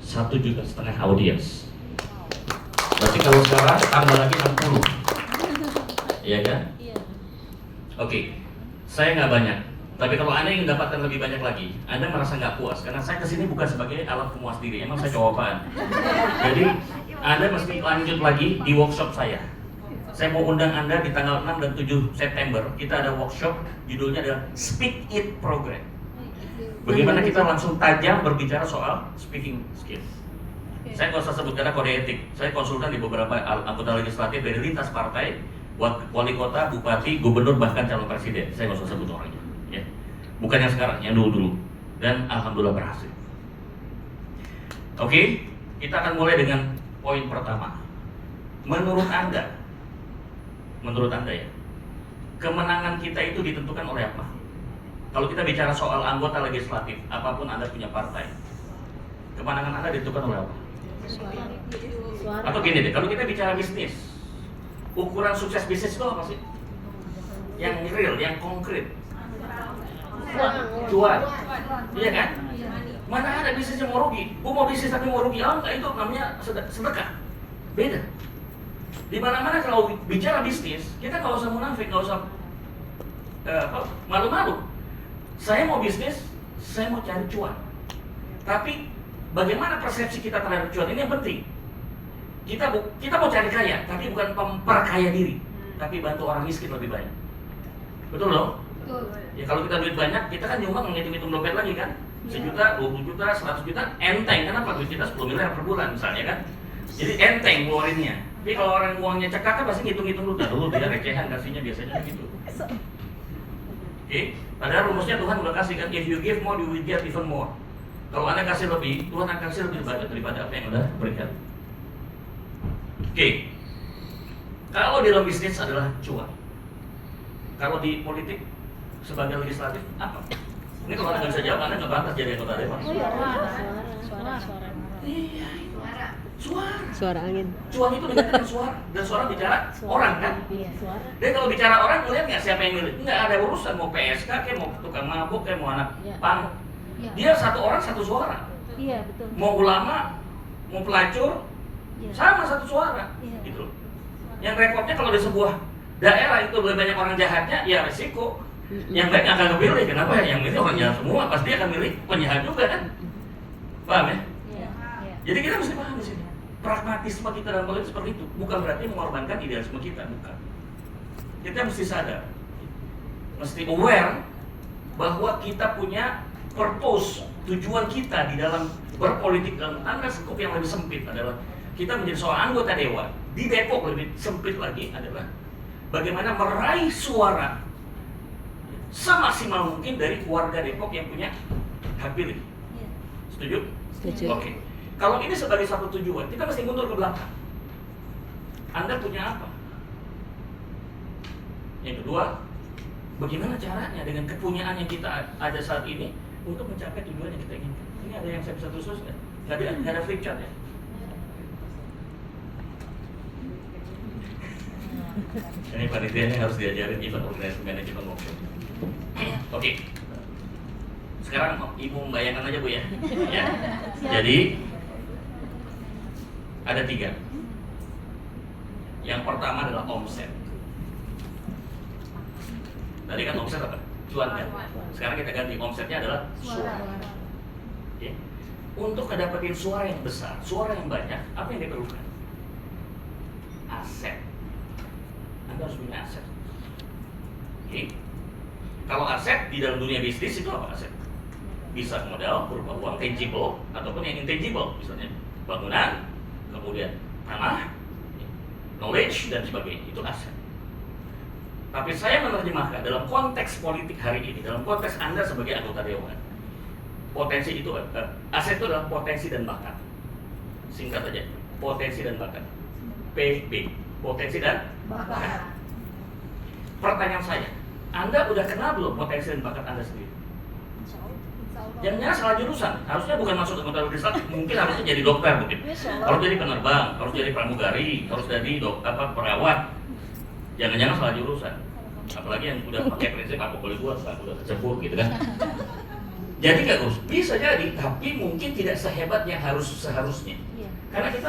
1,5 juta audiens. Berarti kalau sekarang tambah lagi 60, iya kan? Oke, saya nggak banyak. Tapi kalau Anda ingin mendapatkan lebih banyak lagi, Anda merasa nggak puas. Karena saya kesini bukan sebagai alat pemuas diri, emang saya cowok-apaan. Jadi, Anda mesti lanjut lagi di workshop saya. Saya mau undang Anda di tanggal 6 dan 7 September. Kita ada workshop, judulnya adalah Speak It Program. Bagaimana kita langsung tajam berbicara soal speaking skill. Saya nggak usah sebut karena kode etik. Saya konsultan di beberapa anggota legislatif dari lintas partai, wali kota, bupati, gubernur, bahkan calon presiden. Saya nggak usah sebut orangnya. Ya. Bukan yang sekarang, yang dulu-dulu. Dan alhamdulillah berhasil. Oke, kita akan mulai dengan poin pertama. Menurut Anda ya, kemenangan kita itu ditentukan oleh apa? Kalau kita bicara soal anggota legislatif, apapun Anda punya partai, kemenangan Anda ditentukan oleh apa? Suara. Atau gini deh, kalau kita bicara bisnis, ukuran sukses bisnis itu apa sih? Yang real, yang konkret. Cuan, iya kan? Mana ada bisnis yang mau rugi? Gua mau bisnis tapi mau rugi, enggak, itu namanya sedekah. Beda. Di mana-mana kalau bicara bisnis, kita nggak usah munafik, nggak usah malu-malu. Saya mau bisnis, saya mau cari cuan. Tapi bagaimana persepsi kita terhadap cuan ini yang penting. Kita mau cari kaya, tapi bukan memperkaya diri, tapi bantu orang miskin lebih banyak. Betul dong? Ya kalau kita duit banyak, kita kan nyumbang ngitung-ngitung dompet lagi kan? 1 juta, 20 juta, 100 juta, enteng. Kenapa? Duit kita 10 miliar per bulan misalnya kan? Jadi enteng ngeluarinnya. Tapi kalau orang uangnya cekak kan pasti ngitung-ngitung dulu dia recehan kasihnya biasanya gitu. Oke? Padahal rumusnya Tuhan udah kasih kan, if you give more, you will get even more. Kalau Anda kasih lebih, Tuhan akan kasih lebih banyak daripada apa yang udah berikan. Oke. Kalau di dalam bisnis adalah cuan. Kalau di politik sebagai legislatif apa? Ini kalau Anda nggak bisa jawab, Anda nggak pantas jadi anggota dewan. Suara. Iya, Suara angin. Cuan itu dengan suara, dan suara bicara orang kan? Iya, suara. Dan kalau bicara orang, melihat nggak siapa yang milih? Nggak ada urusan mau PSK, kayak mau tukang mabuk, kayak mau anak pang. Dia satu orang satu suara. Iya, betul. Mau ulama, mau pelacur, sama satu suara. Gitu. Yang repotnya kalau di sebuah daerah itu lebih banyak orang jahatnya, ya resiko. Yang baik nggak akan kepilih. Kenapa? Yang milih orang jahat semua, pasti akan milih penjahat juga kan? Paham ya? Jadi kita mesti paham di sini. Pragmatisme kita dalam politik seperti itu bukan berarti mengorbankan idealisme kita, bukan. Kita mesti sadar, mesti aware bahwa kita punya purpose, tujuan kita di dalam berpolitik dalam tanda skup yang lebih sempit adalah kita menjadi seorang anggota dewan. Di Depok lebih sempit lagi adalah bagaimana meraih suara semaksimal mungkin dari warga Depok yang punya hak pilih. Setuju? Setuju. Oke. Kalau ini sebagai satu tujuan, kita mesti mundur ke belakang. Anda punya apa? Yang kedua, bagaimana caranya dengan kepunyaan yang kita ada saat ini untuk mencapai tujuan yang kita inginkan? Ini ada yang saya bisa khusus nggak? Nggak ada flip chart ya? Ini panitianya harus diajarin event organization management workshop. Oke. Sekarang Ibu membayangkan aja Bu ya. Ya. Jadi ada 3. Yang pertama adalah omset. Tadi kan omset apa? Cuan kan? Sekarang kita ganti omsetnya adalah suara. Oke. Untuk mendapatkan suara yang besar, suara yang banyak, apa yang diperlukan? Aset. Anda harus punya aset. Oke. Kalau aset di dalam dunia bisnis itu apa aset? Bisa modal berupa uang tangible ataupun yang intangible, misalnya bangunan, kemudian tanah, knowledge dan sebagainya, itu aset. Tapi saya menerjemahkan dalam konteks politik hari ini, dalam konteks Anda sebagai anggota dewan, potensi itu, aset itu adalah potensi dan bakat. Singkat aja, potensi dan bakat. PB, potensi dan bakat. Pertanyaan saya, Anda udah kenal belum potensi dan bakat Anda sendiri? Jangan-jangan salah jurusan, harusnya bukan masuk anggota legislatif, mungkin harusnya jadi dokter mungkin. Harus jadi penerbang, harus jadi pramugari, harus jadi perawat. Jangan-jangan salah jurusan. Apalagi yang udah pakai prinsip apa boleh buat, udah kecebur gitu kan. Jadi nggak Gus? Bisa jadi, tapi mungkin tidak sehebat yang seharusnya. Iya. Karena kita